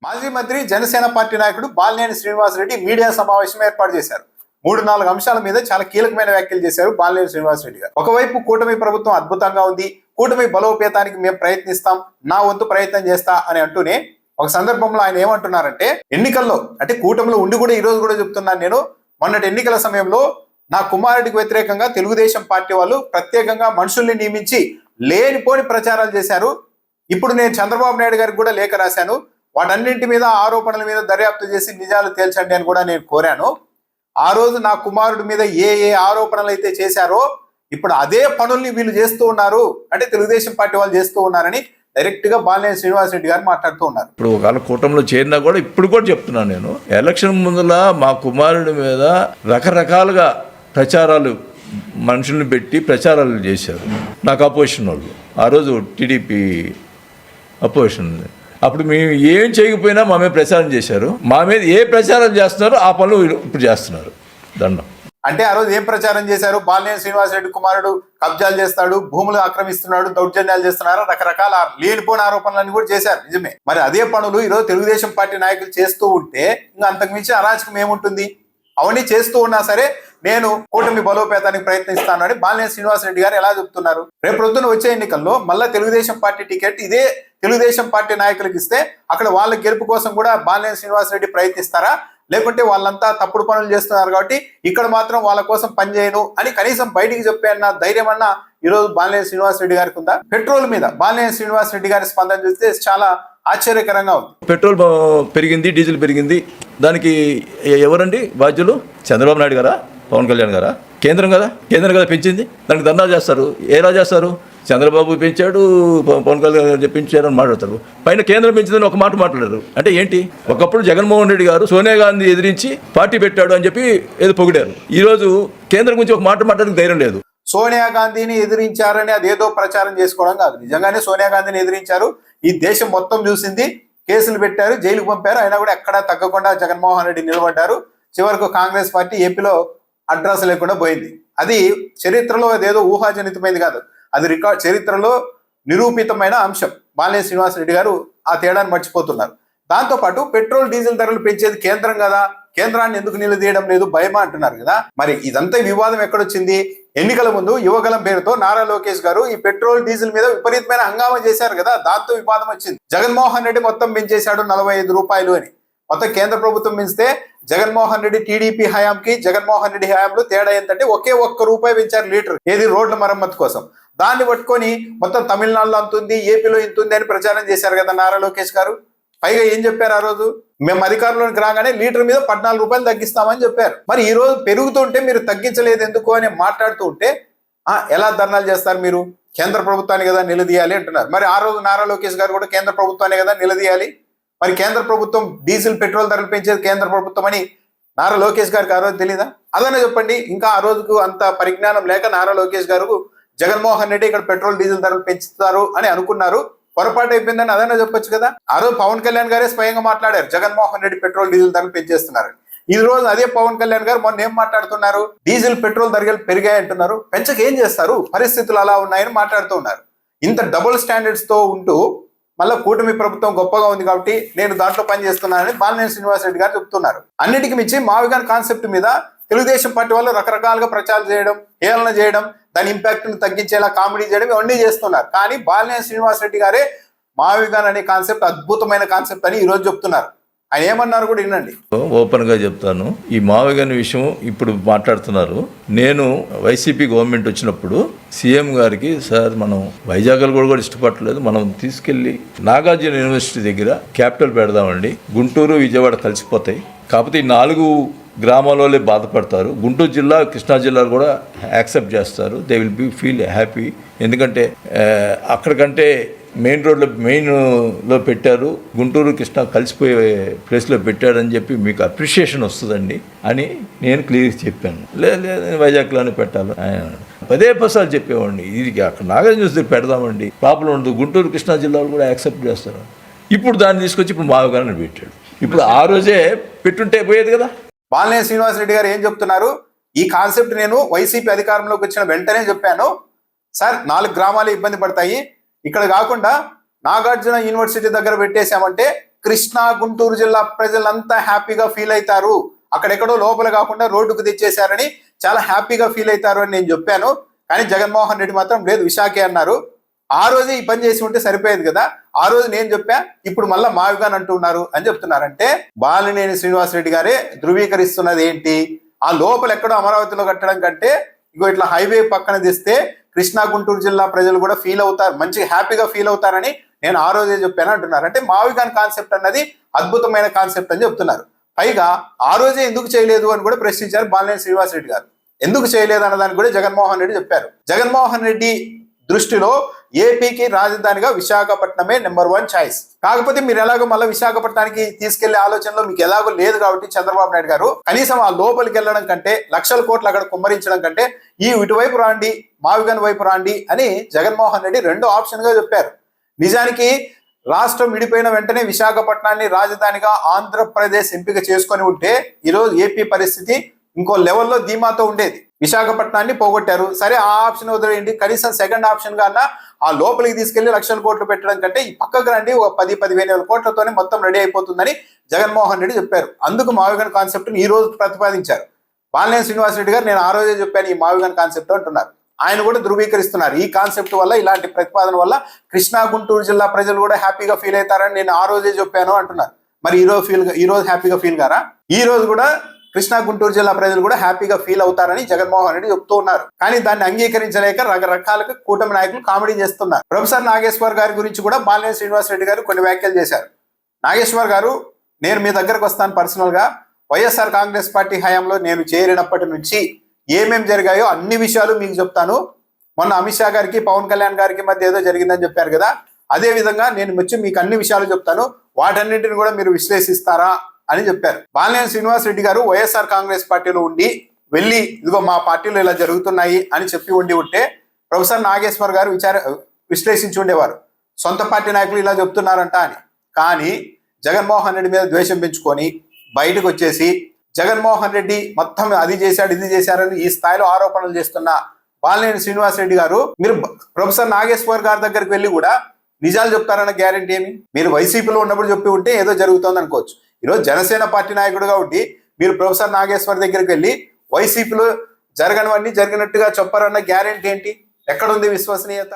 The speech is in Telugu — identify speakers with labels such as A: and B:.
A: మాజీ మంత్రి జనసేన పార్టీ నాయకుడు బాలినేని శ్రీనివాసరెడ్డి మీడియా సమావేశం ఏర్పాటు చేశారు. 3-4 అంశాల మీద చాలా కీలకమైన వ్యాఖ్యలు చేశారు బాలినేని శ్రీనివాసరెడ్డి గారు. ఒకవైపు కూటమి ప్రభుత్వం అద్భుతంగా ఉంది, కూటమి బలోపేతానికి మేము ప్రయత్నిస్తాం, నా వంతు ప్రయత్నం చేస్తా అని అంటూనే ఒక సందర్భంలో ఆయన ఏమంటున్నారంటే, ఎన్నికల్లో అంటే కూటమిలో ఉండి కూడా ఈ రోజు కూడా చెప్తున్నాను, నేను మొన్నటి ఎన్నికల సమయంలో నా కుమారుడికి వ్యతిరేకంగా తెలుగుదేశం పార్టీ వాళ్ళు ప్రత్యేకంగా మనుషుల్ని నియమించి లేనిపోని ప్రచారాలు చేశారు. ఇప్పుడు నేను చంద్రబాబు నాయుడు గారికి కూడా లేఖ రాశాను, వాటన్నింటి మీద ఆరోపణల మీద దర్యాప్తు చేసి నిజాలు తేల్చండి అని కూడా నేను కోరాను. ఆ రోజు నా కుమారుడి మీద ఏ ఏ ఆరోపణలు అయితే చేశారో ఇప్పుడు అదే పనుల్ని వీళ్ళు చేస్తూ ఉన్నారు, అంటే తెలుగుదేశం పార్టీ వాళ్ళు చేస్తూ ఉన్నారని డైరెక్ట్ గా బాలినేని శ్రీనివాసరెడ్డి గారు మాట్లాడుతూ ఉన్నారు.
B: ఇప్పుడు ఒకవేళ కూటమిలో చేరినా కూడా ఇప్పుడు కూడా చెప్తున్నాను, నేను ఎలక్షన్ ముందుల మా కుమారుడి మీద రకరకాలుగా ప్రచారాలు మనుషుల్ని పెట్టి ప్రచారాలు చేశారు. నాకు అపోజిషన్ వాళ్ళు ఆ రోజు టీడీపీ అపోజిషన్ ఉంది. అప్పుడు మేము ఏం చేయకపోయినా మా మీద ప్రచారం చేశారు. మా మీద ఏ ప్రచారం చేస్తున్నారో ఆ పనులు ఇప్పుడు చేస్తున్నారు. దండం.
A: అంటే ఆ రోజు ఏం ప్రచారం చేశారు? బాలినేని శ్రీనివాసరెడ్డి కుమారుడు కబ్జాలు చేస్తాడు, భూములు ఆక్రమిస్తున్నాడు, దౌర్జన్యాలు చేస్తున్నారు, రకరకాల లేనిపోయిన ఆరోపణలన్నీ కూడా చేశారు. నిజమే. మరి అదే పనులు ఈరోజు తెలుగుదేశం పార్టీ నాయకులు చేస్తూ ఉంటే ఇంకా అంతకుమించి అరాచకం ఏముంటుంది? అవన్నీ చేస్తూ ఉన్నా సరే నేను కూటమి బలోపేతానికి ప్రయత్నిస్తానని బాలినేని శ్రీనివాసరెడ్డి గారు ఎలా చెప్తున్నారు? రేపు ప్రొద్దున వచ్చే ఎన్నికల్లో మళ్ళా తెలుగుదేశం పార్టీ టికెట్ ఇదే తెలుగుదేశం పార్టీ నాయకులకు ఇస్తే అక్కడ వాళ్ళ గెలుపు కోసం కూడా బాలినేని శ్రీనివాసరెడ్డి ప్రయత్నిస్తారా? లేకుంటే వాళ్ళంతా తప్పుడు పనులు చేస్తున్నారు కాబట్టి ఇక్కడ మాత్రం వాళ్ళ కోసం పనిచేయను అని కనీసం బయటికి చెప్పే అన్న ధైర్యం అన్న ఈరోజు బాలినేని శ్రీనివాసరెడ్డి గారికి ఉందా? పెట్రోల్ మీద బాలినేని శ్రీనివాసరెడ్డి గారి స్పందన చూస్తే చాలా ఆశ్చర్యకరంగా ఉంది.
B: పెట్రోల్ పెరిగింది, డీజిల్ పెరిగింది, దానికి ఎవరండి బాధ్యులు? చంద్రబాబు నాయుడు గారా, పవన్ కళ్యాణ్ గారా? కేంద్రం కదా పెంచింది. దానికి ధర్నాలు చేస్తారు. ఎలా చేస్తారు? చంద్రబాబు పెంచాడు, పవన్ కళ్యాణ్ పెంచారు అని మాట్లాడతారు. పైన కేంద్రం పెంచిందని ఒక మాట మాట్లాడారు. అంటే ఏంటి? ఒకప్పుడు జగన్మోహన్ రెడ్డి గారు సోనియా గాంధీ ఎదిరించి పార్టీ పెట్టాడు అని చెప్పి ఏదో పొగిడారు. ఈరోజు కేంద్రం గురించి ఒక మాట మాట్లాడడానికి ధైర్యం లేదు.
A: సోనియా గాంధీని ఎదిరించారని అదేదో ప్రచారం చేసుకోవడం కాదు. నిజంగానే సోనియా గాంధీని ఎదిరించారు. ఈ దేశం మొత్తం చూసింది. కేసులు పెట్టారు, జైలుకు పంపారు. అయినా కూడా ఎక్కడా తగ్గకుండా జగన్మోహన్ రెడ్డి నిలబడ్డారు. చివరకు కాంగ్రెస్ పార్టీ ఏపీలో అడ్రస్ లేకుండా పోయింది. అది చరిత్రలో అదేదో ఊహాజనితమైంది కాదు, అది చరిత్రలో నిరూపితమైన అంశం. బాలినేని శ్రీనివాసరెడ్డి గారు ఆ తేడాన్ని మర్చిపోతున్నారు. దాంతోపాటు పెట్రోల్ డీజిల్ ధరలు పెంచేది కేంద్రం కదా, కేంద్రాన్ని ఎందుకు నిలదీయడం లేదు, భయమా అంటున్నారు కదా. మరి ఇదంతా వివాదం ఎక్కడొచ్చింది? ఎన్నికల ముందు యువగలం పేరుతో నారా లోకేష్ గారు ఈ పెట్రోల్ డీజిల్ మీద విపరీతమైన హంగామా చేశారు కదా, దాంతో వివాదం వచ్చింది. జగన్మోహన్ రెడ్డి మొత్తం పెంచేశాడు 45 రూపాయలు అని. మొత్తం కేంద్ర ప్రభుత్వం పెంచితే జగన్మోహన్ రెడ్డి టీడీపీ హయాంకి జగన్మోహన్ రెడ్డి హయాంలో తేడా ఏంటంటే ఒకే ₹1 పెంచారు లీటర్, ఏది రోడ్ల మరమ్మతు కోసం. దాన్ని పట్టుకొని మొత్తం తమిళనాడులో అంతుంది, ఏపీలో ఇంతుంది అని ప్రచారం చేశారు కదా నారా లోకేష్ గారు. పైగా ఏం చెప్పారు ఆ రోజు? మేము అధికారంలోకి రాగానే లీటర్ మీద ₹14 తగ్గిస్తామని చెప్పారు. మరి ఈ రోజు పెరుగుతుంటే మీరు తగ్గించలేదు ఎందుకు అని మాట్లాడుతూ ఉంటే ఎలా ధర్నాలు చేస్తారు మీరు? కేంద్ర ప్రభుత్వాన్ని కదా నిలదీయాలి అంటున్నారు. మరి ఆ రోజు నారా లోకేష్ గారు కూడా కేంద్ర ప్రభుత్వాన్ని కదా నిలదీయాలి. మరి కేంద్ర ప్రభుత్వం డీజిల్ పెట్రోల్ ధరలు పెంచేది కేంద్ర ప్రభుత్వం అని నారా లోకేష్ గారికి ఆ రోజు తెలీదా? అదనే చెప్పండి. ఇంకా ఆ రోజుకు అంత పరిజ్ఞానం లేక నారా లోకేష్ గారు జగన్మోహన్ రెడ్డి ఇక్కడ పెట్రోల్ డీజిల్ ధరలు పెంచుతారు అని అనుకున్నారు, పొరపాటు అయిపోయిందని అదైనా చెప్పొచ్చు కదా. ఆ రోజు పవన్ కళ్యాణ్ గారే స్వయంగా మాట్లాడారు, జగన్మోహన్ రెడ్డి పెట్రోల్ డీజిల్ ధరలు పెంచేస్తున్నారు. ఈ రోజు అదే పవన్ కళ్యాణ్ గారు మొన్న ఏం మాట్లాడుతున్నారు? డీజిల్ పెట్రోల్ ధరలు పెరిగాయి అంటున్నారు. పెంచక ఏం చేస్తారు, పరిస్థితులు అలా ఉన్నాయని మాట్లాడుతూ ఉన్నారు. ఇంత డబుల్ స్టాండర్డ్స్ తో ఉంటూ మళ్ళీ కూటమి ప్రభుత్వం గొప్పగా ఉంది కాబట్టి నేను దాంట్లో పనిచేస్తున్నానని బాలినేని శ్రీనివాసరెడ్డి గారు చెప్తున్నారు. అన్నిటికీ మించి మావిగాన్ కాన్సెప్ట్ మీద తెలుగుదేశం పార్టీ వాళ్ళు రకరకాలుగా ప్రచారం చేయడం, హేళన చేయడం, దాని ఇంపాక్ట్ ను తగ్గించేలా కామెడీ చేయడం ఇవన్నీ చేస్తున్నారు. కానీ బాలినేని శ్రీనివాసరెడ్డి గారే మావిగాన్ అనే కాన్సెప్ట్ అద్భుతమైన కాన్సెప్ట్ అని ఈ రోజు చెప్తున్నారు. ఆయన ఏమన్నారు కూడా వినండి.
B: ఓపెన్ గా చెప్తాను. ఈ మావిగాన్ విషయం ఇప్పుడు మాట్లాడుతున్నారు. నేను వైసీపీ గవర్నమెంట్ వచ్చినప్పుడు సీఎం గారికి, సార్ మనం వైజాగ్లో కూడా ఇష్టపడలేదు, మనం తీసుకెళ్లి నాగార్జున యూనివర్సిటీ దగ్గర క్యాపిటల్ పెడదామండి, గుంటూరు విజయవాడ కలిసిపోతాయి, కాకపోతే ఈ 4 గ్రామాలలో బాధపడతారు, గుంటూరు జిల్లా కృష్ణా జిల్లాలు కూడా యాక్సెప్ట్ చేస్తారు, they will be feel happy, ఎందుకంటే అక్కడికంటే మెయిన్లో పెట్టారు, గుంటూరు కృష్ణ కలిసిపోయే ప్లేస్లో పెట్టారని చెప్పి మీకు అప్రిషియేషన్ వస్తుందండి అని నేను క్లియర్గా చెప్పాను. లేదు వైజాగ్లోనే పెట్టాలి పదే పసాలు చెప్పేవాడిని. ఇది అక్కడ నాగార్జున యూనివర్సిటీ పెడదామండి, ప్రాబ్లం ఉండదు, గుంటూరు కృష్ణా జిల్లాలు కూడా యాక్సెప్ట్ చేస్తారు. ఇప్పుడు దాన్ని తీసుకొచ్చి ఇప్పుడు మావిగాన్ని పెట్టాడు. ఇప్పుడు ఆ రోజే పెట్టుంటే పోయేది కదా.
A: బాలినేని శ్రీనివాసరెడ్డి గారు ఏం చెప్తున్నారు? ఈ కాన్సెప్ట్ నేను వైసీపీ అధికారంలోకి వచ్చిన వెంటనే చెప్పాను సార్, 4 గ్రామాలు ఇబ్బంది పడతాయి, ఇక్కడ కాకుండా నాగార్జున యూనివర్సిటీ దగ్గర పెట్టేశామంటే కృష్ణా గుంటూరు జిల్లా ప్రజలంతా హ్యాపీగా ఫీల్ అవుతారు, అక్కడెక్కడో లోపల కాకుండా రోడ్డుకు తెచ్చేశారని చాలా హ్యాపీగా ఫీల్ అవుతారు అని నేను చెప్పాను. కానీ జగన్మోహన్ రెడ్డి మాత్రం లేదు విశాఖే అన్నారు. ఆ రోజే ఈ పని చేసి ఉంటే సరిపోయేది కదా, ఆ రోజు నేను చెప్పా, ఇప్పుడు మళ్ళీ మావిగాన్ అంటున్నారు అని చెప్తున్నారంటే బాలినేని శ్రీనివాసరెడ్డి గారే ధృవీకరిస్తున్నది ఏంటి? ఆ లోపల ఎక్కడో అమరావతిలో కట్టడం కంటే ఇగో ఇట్లా హైవే పక్కన తెస్తే కృష్ణా గుంటూరు జిల్లా ప్రజలు కూడా ఫీల్ అవుతారు, మంచిగా హ్యాపీగా ఫీల్ అవుతారని నేను ఆ రోజే చెప్పాను అంటున్నారు. అంటే మావిగాన్ కాన్సెప్ట్ అన్నది అద్భుతమైన కాన్సెప్ట్ అని చెప్తున్నారు. పైగా ఆ రోజే ఎందుకు చేయలేదు అని కూడా ప్రశ్నించారు బాలినేని శ్రీనివాసరెడ్డి గారు. ఎందుకు చేయలేదు అన్నదానికి కూడా జగన్మోహన్ రెడ్డి చెప్పారు. జగన్మోహన్ రెడ్డి దృష్టిలో ఏపీకి రాజధానిగా విశాఖపట్నమే నెంబర్ 1 చాయిస్. కాకపోతే మీరు ఎలాగో మళ్ళీ విశాఖపట్నానికి తీసుకెళ్లే ఆలోచనలో మీకు ఎలాగో లేదు కాబట్టి చంద్రబాబు నాయుడు గారు కనీసం ఆ లోపలికి వెళ్ళడం కంటే, లక్షల కోట్లు అక్కడ కుమ్మరించడం కంటే ఈ ఇటువైపు రాండి, మావిగన్ వైపు రాండి అని జగన్మోహన్ రెడ్డి రెండో ఆప్షన్ గా చెప్పారు. నిజానికి రాష్ట్రం విడిపోయిన వెంటనే విశాఖపట్నాన్ని రాజధానిగా ఆంధ్రప్రదేశ్ ఎంపిక చేసుకొని ఉంటే ఈరోజు ఏపీ పరిస్థితి ఇంకో లెవెల్లో ధీమాతో ఉండేది. విశాఖపట్నాన్ని పోగొట్టారు, సరే ఆ ఆప్షన్ వదిలేయండి, కనీసం సెకండ్ ఆప్షన్ గా ఆ లోపలికి తీసుకెళ్లి లక్షల కోట్లు పెట్టడం కంటే ఈ పక్కకు రండి, ఒక 10-15 కోట్లతోనే మొత్తం రెడీ అయిపోతుందని జగన్మోహన్ రెడ్డి చెప్పారు. అందుకు మావిగన్ కాన్సెప్ట్ ని ఈ రోజు ప్రతిపాదించారు. బాలినేని శ్రీనివాసరెడ్డి గారు నేను ఆ రోజే చెప్పాను ఈ మావిగన్ కాన్సెప్ట్ అంటున్నారు. ఆయన కూడా ధృవీకరిస్తున్నారు ఈ కాన్సెప్ట్ వల్ల, ఇలాంటి ప్రతిపాదన వల్ల కృష్ణా గుంటూరు జిల్లా ప్రజలు కూడా హ్యాపీగా ఫీల్ అవుతారని నేను ఆ రోజే చెప్పాను అంటున్నారు. మరి ఈ రోజు హ్యాపీగా ఫీల్ గారా? ఈ రోజు కూడా కృష్ణా గుంటూరు జిల్లా ప్రజలు కూడా హ్యాపీగా ఫీల్ అవుతారని జగన్మోహన్ రెడ్డి చెప్తూ ఉన్నారు. కానీ దాన్ని అంగీకరించలేక రకరకాలుగా కూటమి నాయకులు కామెడీ చేస్తున్నారు. ప్రొఫెసర్ నాగేశ్వర్ గారి గురించి కూడా బాలినేని శ్రీనివాసరెడ్డి గారు కొన్ని వ్యాఖ్యలు చేశారు. నాగేశ్వర్ గారు, నేను మీ దగ్గరకు వస్తాను పర్సనల్ గా, వైఎస్ఆర్ కాంగ్రెస్ పార్టీ హయాంలో నేను చేరినప్పటి నుంచి ఏమేం జరిగాయో అన్ని విషయాలు మీకు చెప్తాను. మొన్న అమిత్ షా గారికి పవన్ కళ్యాణ్ గారికి మధ్య ఏదో జరిగిందని చెప్పారు కదా, అదే విధంగా నేను వచ్చి మీకు అన్ని విషయాలు చెప్తాను, వాటన్నింటిని కూడా మీరు విశ్లేషిస్తారా అని చెప్పారు. బాలినేని శ్రీనివాసరెడ్డి గారు వైఎస్ఆర్ కాంగ్రెస్ పార్టీలో ఉండి వెళ్ళి ఇదిగో మా పార్టీలో ఇలా జరుగుతున్నాయి అని చెప్పి ఉంటే ప్రొఫెసర్ నాగేశ్వర్ గారు విశ్లేషించి ఉండేవారు, సొంత పార్టీ నాయకులు ఇలా చెప్తున్నారంట అని. కానీ జగన్మోహన్ రెడ్డి మీద ద్వేషం పెంచుకొని బయటకు వచ్చేసి జగన్మోహన్ రెడ్డి మొత్తం అది చేశాడు ఇది చేశారని ఈ స్థాయిలో ఆరోపణలు చేస్తున్న బాలినేని శ్రీనివాసరెడ్డి గారు, మీరు ప్రొఫెసర్ నాగేశ్వర్ గారి దగ్గరికి వెళ్ళి కూడా నిజాలు చెప్తారన్న గ్యారెంటీ ఏమి? మీరు వైసీపీలో ఉన్నప్పుడు చెప్పి ఉంటే ఏదో జరుగుతుంది అనుకోవచ్చు. ఈరోజు జనసేన పార్టీ నాయకుడుగా ఉండి మీరు ప్రొఫెసర్ నాగేశ్వర్ దగ్గరికి వెళ్ళి వైసీపీలో జరగనివన్నీ జరిగినట్టుగా చెప్పారన్న గ్యారెంటీ ఏంటి? ఎక్కడుంది విశ్వసనీయత?